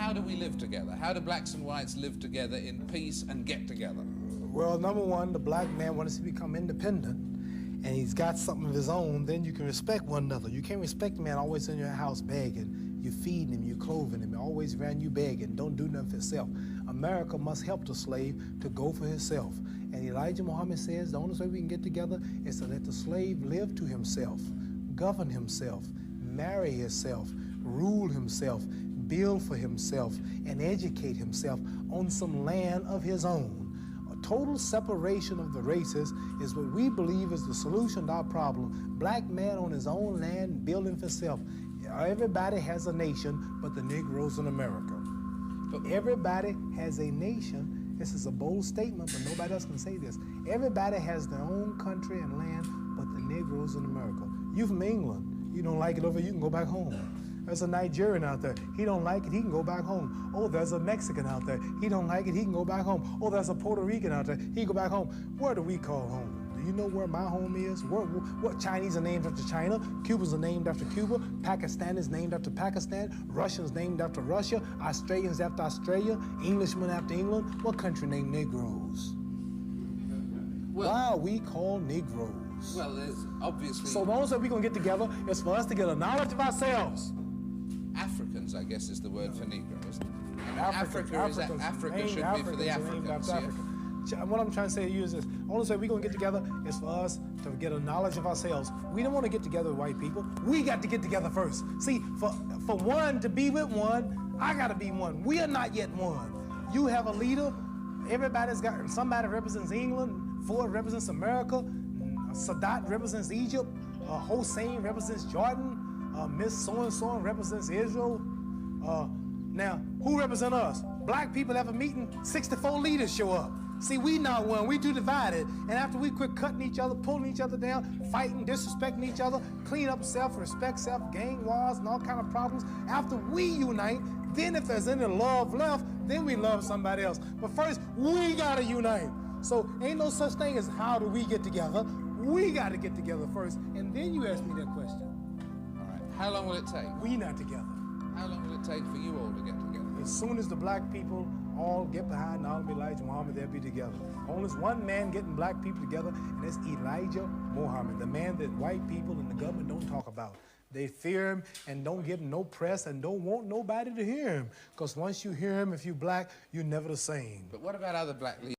how do we live together? How do blacks and whites live together in peace and get together? Well, number one, the black man wants to become independent, and he's got something of his own, then you can respect one another. You can't respect a man always in your house begging. You feeding him, you clothing him, always around you begging. Don't do nothing for himself. America must help the slave to go for himself. And Elijah Muhammad says the only way we can get together is to let the slave live to himself, govern himself, marry himself, rule himself, build for himself, and educate himself on some land of his own. A total separation of the races is what we believe is the solution to our problem. Black man on his own land, building for himself. Everybody has a nation but the Negroes in America. But everybody has a nation. This is a bold statement, but nobody else can say this. Everybody has their own country and land but the Negroes in America. You from England, you don't like it over, you can go back home. There's a Nigerian out there, he don't like it, he can go back home. Oh, there's a Mexican out there, he don't like it, he can go back home. Oh, there's a Puerto Rican out there, he can go back home. Where do we call home? Do you know where my home is? What Chinese are named after China? Cubans are named after Cuba. Pakistan is named after Pakistan. Russians named after Russia. Australians after Australia. Englishmen after England. What country named Negroes? Well, why are we called Negroes? Well, there's obviously... So the only way we're going to get together is for us to get a knowledge of ourselves. Africans, I guess, is the word for Negro, isn't it? Africa should be for the Africans. What I'm trying to say to you is this. The only way we're going to get together is for us to get a knowledge of ourselves. We don't want to get together with white people. We got to get together first. See, for one to be with one, I got to be one. We are not yet one. You have a leader. Everybody's got, somebody represents England, Ford represents America, Sadat represents Egypt, Hossein represents Jordan, Miss So-and-so represents Israel. Now, who represent us? Black people have a meeting, 64 leaders show up. See, we not one, we too divided. And after we quit cutting each other, pulling each other down, fighting, disrespecting each other, clean up self, respect self, gang wars, and all kind of problems, after we unite, then if there's any love left, then we love somebody else. But first, we gotta unite. So ain't no such thing as how do we get together. We gotta get together first, and then you ask me that question. All right, how long will it take? We not together. How long will it take for you all to get together? As soon as the black people all get behind Honorable Elijah Muhammad, they'll be together. Only one man getting black people together, and that's Elijah Muhammad, the man that white people and the government don't talk about. They fear him and don't give him no press and don't want nobody to hear him. Because once you hear him, if you black, you're never the same. But what about other black leaders?